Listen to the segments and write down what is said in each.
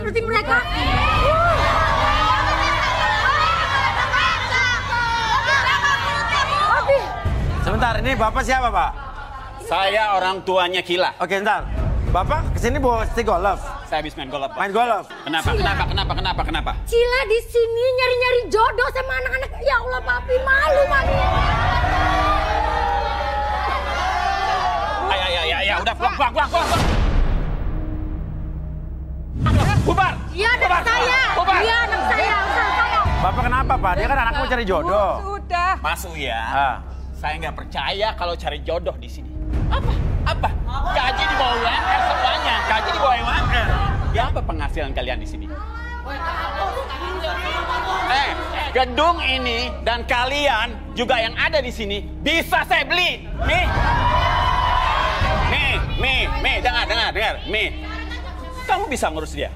seperti mereka. Papi. Sebentar, ini Bapak siapa, Pak? Saya orang tuanya Kila. Oke, bentar. Bapak kesini bawa stick golf? Saya habis main golf, Pak. Main golf? Kenapa? Cila di sini nyari-nyari jodoh sama anak-anak. Ya Allah, Papi, malu, Mami. Ya, udah pulang. Bubar. Iya, anak saya. Bubar. Iya, anak saya. Bapak kenapa, Pak? Dia kan anak mau cari jodoh. Sudah. Mas Uya, saya nggak percaya kalau cari jodoh di sini. Apa? Gaji di bawah UMR semuanya. Gaji di bawah UMR. Ya apa penghasilan kalian di sini? Gedung ini dan kalian juga yang ada di sini bisa saya beli. Nih, dengar. Nih, kamu bisa ngurus dia.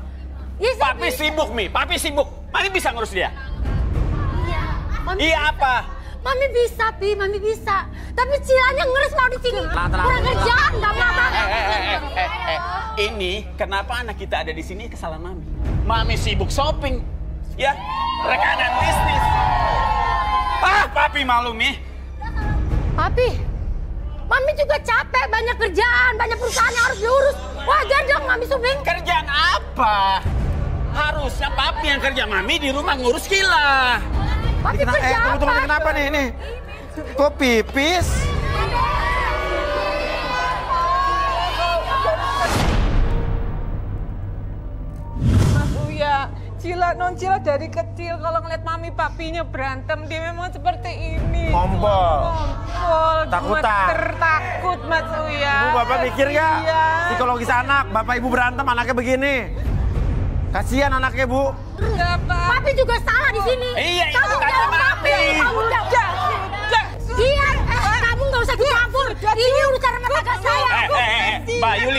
Yes, Papi sibuk, Papi sibuk. Mami bisa ngurus dia. Iya apa? Mami bisa, Pi, Mami bisa. Tapi Cilanya ngeres mau di sini. Kurang kerjaan, nggak apa-apa. Ini kenapa anak kita ada di sini kesalahan Mami. Mami sibuk shopping, ya, rekanan bisnis. Papi malu, Mi. Papi, Mami juga capek, banyak kerjaan, banyak perusahaan yang harus diurus. Wajar dong, Mami shopping. Kerjaan apa? Harusnya Papi yang kerja, Mami di rumah ngurus Kila. Papi kerja apa? Tunggu, kenapa nih? Kok pipis? Mas Uya, Non Cila dari kecil kalau ngeliat mami papinya berantem dia memang seperti ini. Ngompol. Takutan. Takut Mas Uya. Ibu, Bapak mikir ya? Iya. Psikologis anak, Bapak Ibu berantem anaknya begini. Kasihan anaknya, Bu. Enggak, Pak. Papi juga salah di sini. Iya, itu Kamu kata jawab Papi. Kamu Iya, kamu nggak usah campur. Ini urusan rumah tangga saya.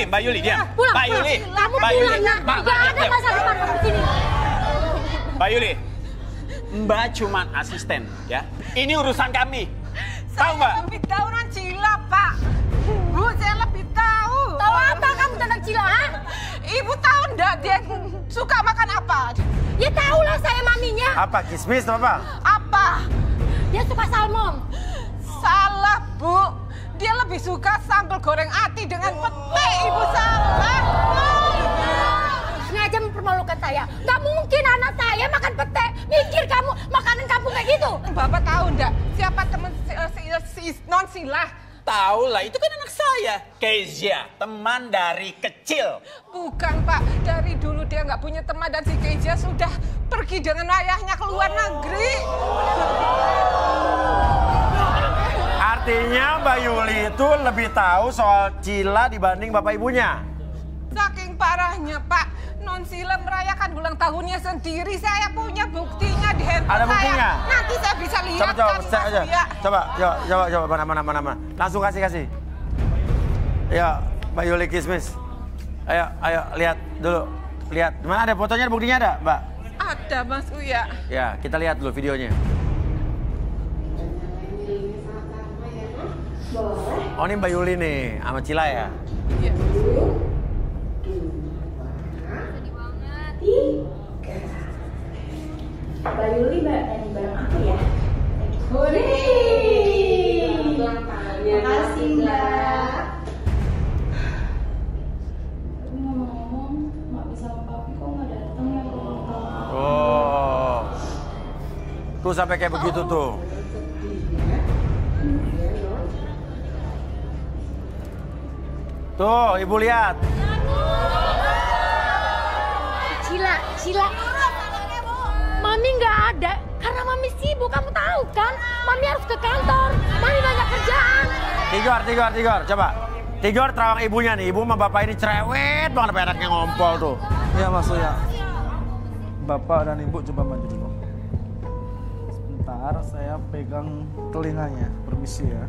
Mbak Yuli, diam. Pulang. Mbak Yuli. Kamu pulang ya. Nggak ada masa depan kamu di sini. Mbak Yuli, Mbak cuman asisten, ya. Ini urusan kami. Tahu Mbak? Saya lebih tahu Non Cila, Pak. Bu, saya lebih tahu. Tahu apa kamu tentang Cila, ha? Ibu tahu enggak dia suka makan apa? Ya tahulah saya maminya. Apa, kismis atau apa? Apa? Dia suka salmon. Salah, Bu. Dia lebih suka sambal goreng ati dengan pete. Ibu salah. Sengaja mempermalukan saya. Nggak mungkin anak saya makan pete. Mikir kamu makanan kampung kayak gitu. Bapak tahu enggak siapa teman si Non Sila? Tahu lah, itu kan anak saya. Kezia, teman dari kecil. Bukan, Pak. Dari dulu dia nggak punya teman dan si Kezia sudah pergi dengan ayahnya ke luar negeri. Artinya Mbak Yuli itu lebih tahu soal Cila dibanding Bapak Ibunya. Saking parahnya, Pak. Non Sila merayakan ulang tahunnya sendiri. Saya punya buktinya di handphone Ada buktinya? saya. Nanti saya bisa lihat kan, Mas Uya. Coba, mana. Langsung kasih. Ya, Mbak Yuli Kismis. Ayo, lihat dulu. Lihat, mana ada fotonya, buktinya ada, Mbak? Ada, Mas Uya. Ya, kita lihat dulu videonya. Oh, ini Mbak Yuli nih, sama Cila ya? Iya. Mbak Yuli, Mbak, nyanyi bareng aku ya. Terima kasih, Mbak. Ngomong-ngomong, Mami sama Papi kok nggak datang ya ke ulang tahun? Oh, tuh sampai kayak begitu tuh. Tuh, Ibu lihat. Cila. Mami nggak ada karena Mami sibuk, kamu tahu kan? Mami harus ke kantor, Mami banyak kerjaan. Tigor, coba. Tigor terawang ibunya nih, ibu sama bapak ini cerewet banget sampai anaknya ngompol tuh. Iya Mas Uya. Bapak dan ibu coba maju dulu. Sebentar, saya pegang telinganya. Permisi ya.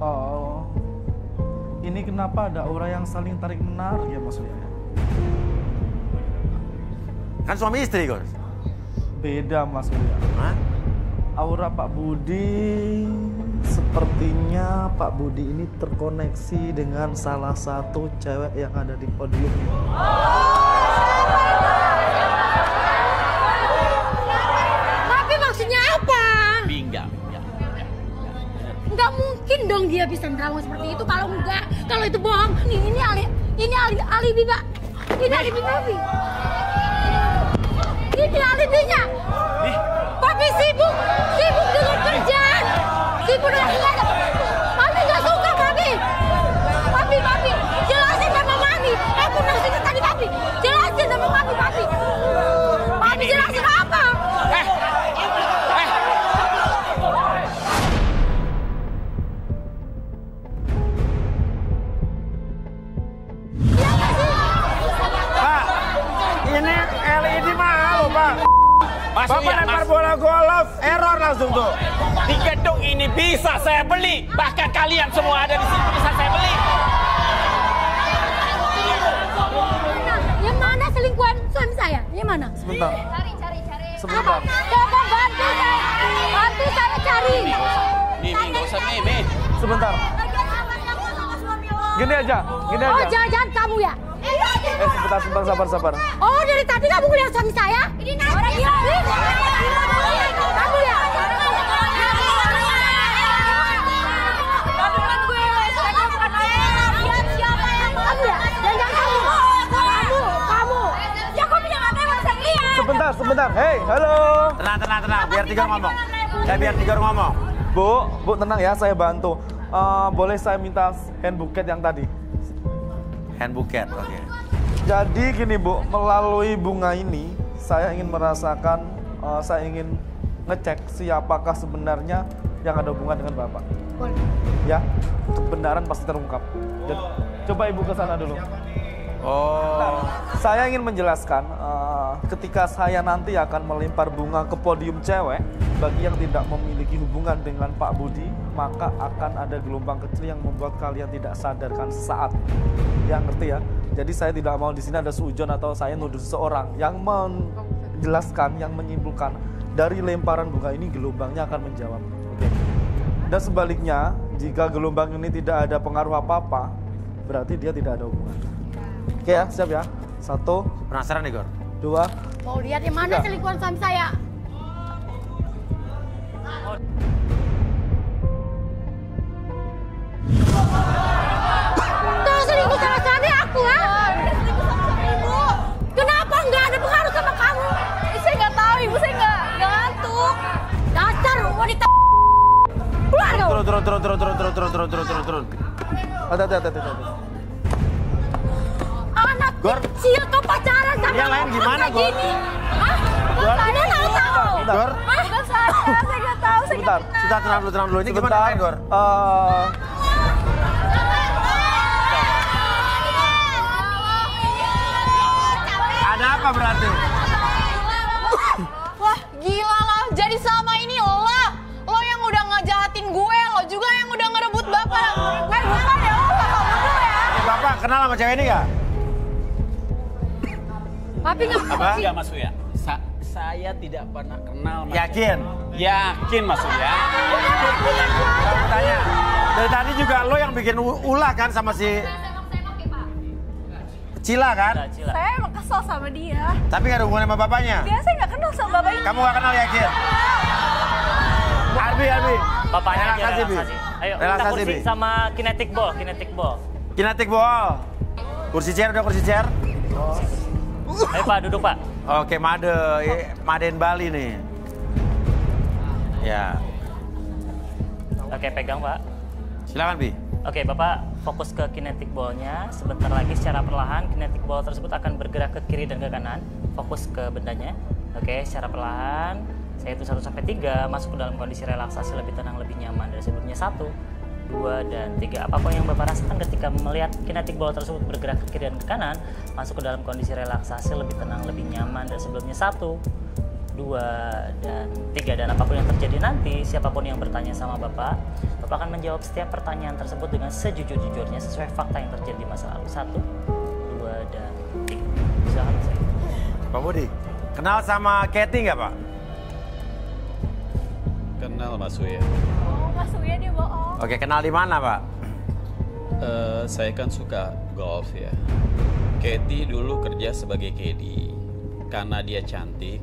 Oh, ini kenapa ada aura yang saling tarik menarik ya Mas Uya? Kan suami istri, Gus. Beda Mas Uya. Hah? Aura Pak Budi seperti Sepertinya Pak Budi ini terkoneksi dengan salah satu cewek yang ada di podium ini. Tapi maksudnya apa? Bingga. Nggak mungkin dong dia bisa nerawang seperti itu. Kalau enggak, kalau itu bohong. Ini alibi, Pak. Ini alibi Papi. Ini alibinya. Papi sibuk dengan kerjaan. Sibuk dengan kerjaan. Papi nggak suka, Papi. Papi, jelasin sama Mami. Aku nasinya tadi, Papi. Jelasin sama Mami, Papi. Papi jelasin apa? Pak, ini LED mahal loh, Pak. Bapak lempar bola golf, error langsung tuh. Di gedung ini bisa saya beli. Bahkan kalian semua ada di sini bisa saya beli. Yang mana selingkuhan suami saya? Yang mana? Sebentar. Cari. Sebentar. Coba bantu saya cari. Mimi, nggak usah Mimi. Sebentar. Gini aja. Oh, jangan kamu ya? Sebentar, sabar. Oh, dari tadi kamu ngeliat suami saya? Ini orang gila. Kamu ya? Kamu ya? Jangan kamu. Ya kok punya mata yang bisa lihat? Sebentar. Hei, halo. Tenang. Biar Tigor ngomong. Biar Tigor ngomong. Bu, tenang ya, saya bantu. Boleh saya minta hand buket yang tadi? Hand buket, oke. Jadi gini Bu, melalui bunga ini saya ingin merasakan, saya ingin ngecek siapakah sebenarnya yang ada hubungan dengan Bapak. Boleh. Ya, kebenaran pasti terungkap. Jadi, coba Ibu ke sana dulu. Oh. Saya ingin menjelaskan, ketika saya nanti akan melempar bunga ke podium cewek, bagi yang tidak memiliki hubungan dengan Pak Budi, maka akan ada gelombang kecil yang membuat kalian tidak sadarkan sesaat. Ya, ngerti ya? Jadi saya tidak mau di sini ada suujon atau saya nuduh seseorang yang menjelaskan, yang menyimpulkan dari lemparan bunga ini gelombangnya akan menjawab. Oke. Dan sebaliknya, jika gelombang ini tidak ada pengaruh apa-apa, berarti dia tidak ada hubungan. Oke ya, siap ya? 1, Penasaran nih, Gor? 2. Mau lihat yang mana selingkuhan suami saya? Kau selingkuh sama suami aku, ha? Kenapa nggak ada pengaruh sama kamu? Saya nggak tahu, Ibu. Saya nggak ngantuk. Dasar wanita. Keluar kau. Turun. Hati-hati. Anak Gor. kecil kau pacaran sama Yang lain gimana, Gor? gini? Hah? Gor. Kamu tahu? Gor. Bukan saya nggak tahu. Sebentar. Sudah tenang dulu. Ini gimana lain, Gor? Ada apa berarti? Wah, gila lah. Jadi selama ini lo yang udah ngejahatin gue, lo juga yang udah ngerebut Bapak. Bukan ya, lo Bapak bodoh ya. Bapak kenal sama cewek ini nggak? Papi nggak Apa? Enggak, Mas Uya. Saya tidak pernah kenal Mas Yakin? Yakin, Mas Uya. Aku tanya. Dari tadi juga lo yang bikin ulah kan sama si Cila kan? Saya emang kesel sama dia. Tapi nggak ada hubungan sama bapaknya? Dia saya nggak kenal sama Bapak ini. Kamu nggak kenal, yakin? Arbi. Bapaknya aja Relaksasi, Bi. relaksasi. Ayo, minta Relaksasi, kursi Bi. sama kinetic ball. Kinetic ball. Kursi chair. Ayo Pak, duduk Pak. Oke, Maden Bali nih. Ya, Oke, pegang Pak. silakan Bi. Oke, Bapak fokus ke kinetic ball-nya. Sebentar lagi secara perlahan kinetic ball tersebut akan bergerak ke kiri dan ke kanan. Fokus ke bendanya. Oke, secara perlahan. Saya hitung 1 sampai 3, masuk ke dalam kondisi relaksasi lebih tenang, lebih nyaman dari sebelumnya. 1, 2, dan 3. Apapun yang Bapak rasakan ketika melihat kinetic ball tersebut bergerak ke kiri dan ke kanan, masuk ke dalam kondisi relaksasi lebih tenang, lebih nyaman dari sebelumnya. 1, 2, dan 3. Dan apapun yang terjadi nanti, siapapun yang bertanya sama Bapak akan menjawab setiap pertanyaan tersebut dengan sejujur-jujurnya sesuai fakta yang terjadi di masa lalu. 1, 2, dan 3. Silakan saya. Pak Budi, kenal sama Katy nggak Pak? Kenal, Mas Uya. Oh, Mas Uya dia bohong. Oke, kenal di mana, Pak? Saya kan suka golf ya. Katie dulu kerja sebagai caddy. Karena dia cantik,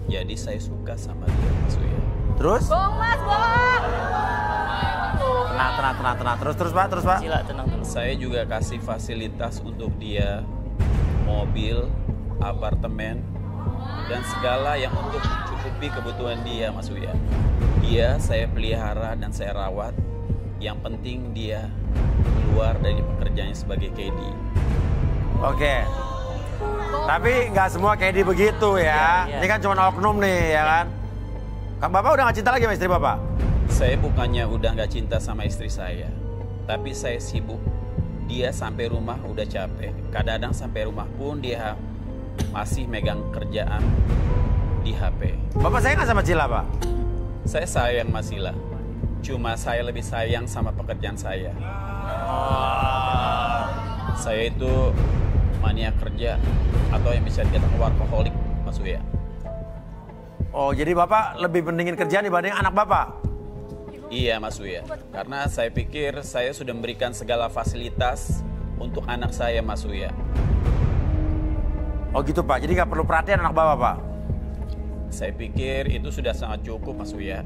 jadi saya suka sama dia, Mas Uya. Terus? Bohong mas, bohong. Tenang. Terus Pak. Cila, tenang dulu. Saya juga kasih fasilitas untuk dia, mobil, apartemen, dan segala yang untuk mencukupi kebutuhan dia, Mas Uya. Dia saya pelihara dan saya rawat. Yang penting dia keluar dari pekerjaannya sebagai caddy. Oke. Tapi nggak semua caddy begitu ya. Iya. Ini kan cuma oknum nih, ya kan? Kan Bapak udah nggak cinta lagi sama istri Bapak? Saya bukannya udah nggak cinta sama istri saya, tapi saya sibuk. Dia sampai rumah udah capek. Kadang-kadang sampai rumah pun dia masih megang kerjaan di HP. Bapak sayang nggak sama Cila, Pak? Saya sayang Mas Sila. Cuma saya lebih sayang sama pekerjaan saya. Saya itu mania kerja atau yang bisa dikatakan workaholic, Mas Uya. Oh, jadi Bapak lebih pentingin kerjaan dibanding anak Bapak? Iya, Mas Uya. Karena saya pikir saya sudah memberikan segala fasilitas untuk anak saya, Mas Uya. Oh gitu, Pak. Jadi nggak perlu perhatian anak Bapak, Pak? Saya pikir itu sudah sangat cukup, Mas Uya.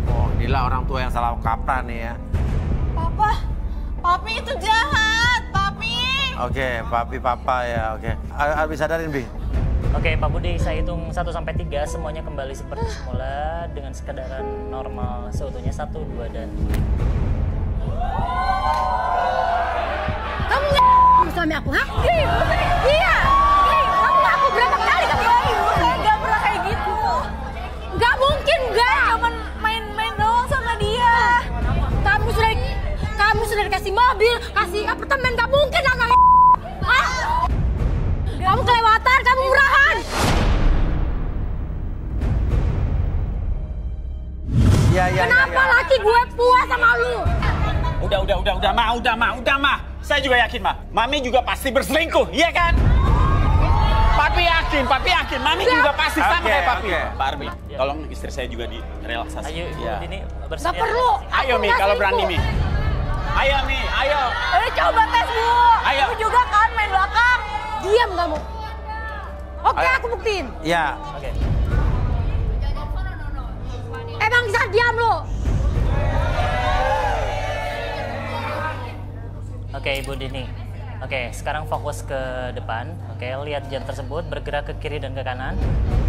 Oh, inilah orang tua yang salah kaprah nih ya. Papi itu jahat, Papi. Oke, Papa ya, oke. Habis sadarin, Bi. Oke, Pak Budi, saya hitung 1-3, semuanya kembali seperti semula dengan sekadaran normal seutuhnya 1, 2, dan 3. Kamu suami aku, ha? Iya. Kamu ngaku berapa kali kamu? Saya nggak pernah kayak gitu. Nggak mungkin, nggak. Cuman main-main doang sama dia. Kamu sudah dikasih mobil, kasih apartemen, nggak mungkin anak. Hah? Kamu kelewatan, kamu murahan. Iya. Kenapa laki gue puas sama lu? Udah, Ma. Saya juga yakin, Ma. Mami juga pasti berselingkuh, iya kan? Papi yakin. Mami juga pasti sama kayak Papi. Pak Arbi, tolong istri saya juga direlaksasi. Ayo, Ibu Ya. Dini bersedia. Nggak perlu. Ayo, Mi, kalau berani, Mi. Ayo, Mi, ayo. Coba tes, Bu. Ayo. Aku juga kan main belakang. Diam kamu. Oke, Ayo. aku buktiin. Iya. Oke. Emang bisa diam lo? Oke, Ibu Dini. Oke, sekarang fokus ke depan. Oke, lihat jam tersebut bergerak ke kiri dan ke kanan.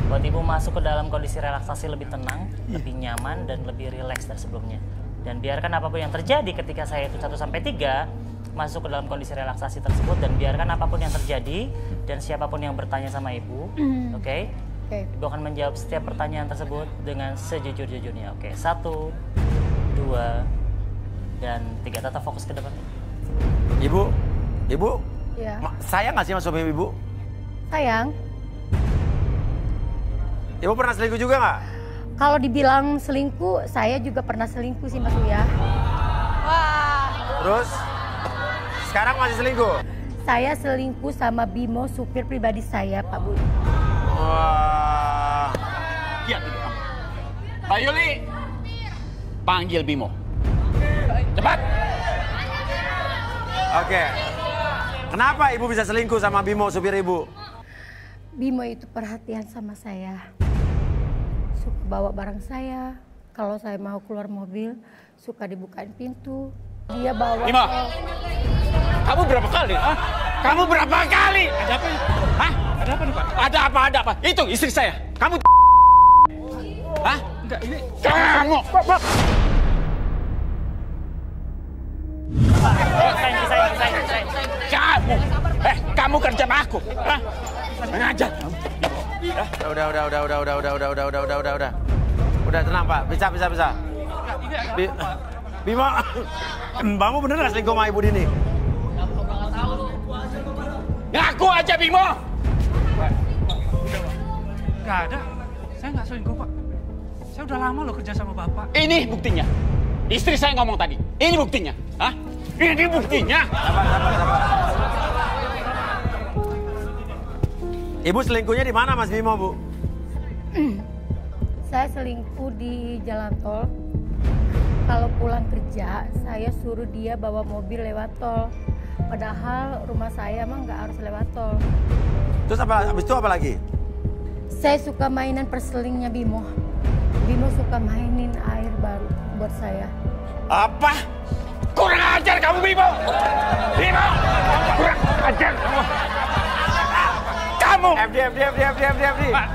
Buat Ibu masuk ke dalam kondisi relaksasi lebih tenang, lebih nyaman, dan lebih rileks dari sebelumnya. Dan biarkan apapun yang terjadi ketika saya itu 1-3, masuk ke dalam kondisi relaksasi tersebut. Dan biarkan apapun yang terjadi, dan siapapun yang bertanya sama Ibu, oke? Ibu akan menjawab setiap pertanyaan tersebut dengan sejujur-jujurnya. Oke, 1, 2, dan 3. Tetap fokus ke depan. Ibu, Ya. sayang nggak sih sama suami Ibu? Sayang, Ibu pernah selingkuh juga nggak? kalau dibilang selingkuh, saya juga pernah selingkuh sih Mas Uya. Wah. Terus, sekarang masih selingkuh? Saya selingkuh sama Bimo, supir pribadi saya, Pak Budi. Wah. Iya, gitu, kamu. Pak Yuli, panggil Bimo. Cepat. Oke. Kenapa Ibu bisa selingkuh sama Bimo, supir Ibu? Bimo itu perhatian sama saya. Suka bawa barang saya. Kalau saya mau keluar mobil, suka dibukain pintu. Dia bawa... Bimo, kamu berapa kali? Hah? Kamu berapa kali? Ada apa? Hah? Ada apa nih, Pak? Ada apa? Itu istri saya. Kamu... Hah? Enggak, ini... Kamu! Kamu! Kamu kerja sama aku. Hah? Mengajar kamu. Udah. Udah tenang, Pak. Bisa. Bimo, Mbakmu bener nggak selingkuh sama Ibu Dini? Ngaku aja, Bimo! Nggak ada. Saya nggak selingkuh, Pak. Saya udah lama loh kerja sama Bapak. Ini buktinya. Istri saya ngomong tadi. Ini buktinya. Hah? Ini buktinya. Sabar. Ibu selingkuhnya di mana, Mas Bimo, Bu? Saya selingkuh di jalan tol. Kalau pulang kerja, saya suruh dia bawa mobil lewat tol. Padahal rumah saya mah nggak harus lewat tol. Terus apa? Habis itu apa lagi? Saya suka mainan perselingnya Bimo. Bimo suka mainin air baru buat saya. Apa? Kurang ajar kamu, Bimo! Bimo! Kurang ajar kamu! Kamu! FD. Pak,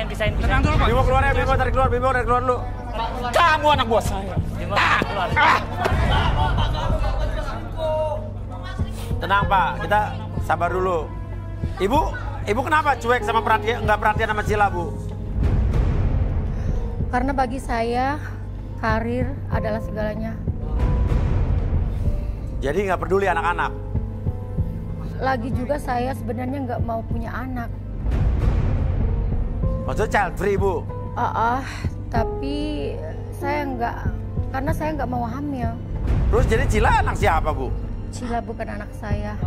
Pisahin. tenang dulu Pak. Bimo keluar ya, Bimo tarik keluar, Bimo tarik keluar dulu. Kamu anak buah saya. Bimo keluar. Tenang Pak, kita sabar dulu. Ibu kenapa cuek sama perhatian, nggak perhatian sama Cila, Bu? Karena bagi saya, karir adalah segalanya. Jadi nggak peduli anak-anak? Lagi juga saya sebenarnya nggak mau punya anak. Maksudnya child free, Bu? Tapi saya nggak, karena saya nggak mau hamil. Terus jadi Cila anak siapa, Bu? Cila bukan anak saya.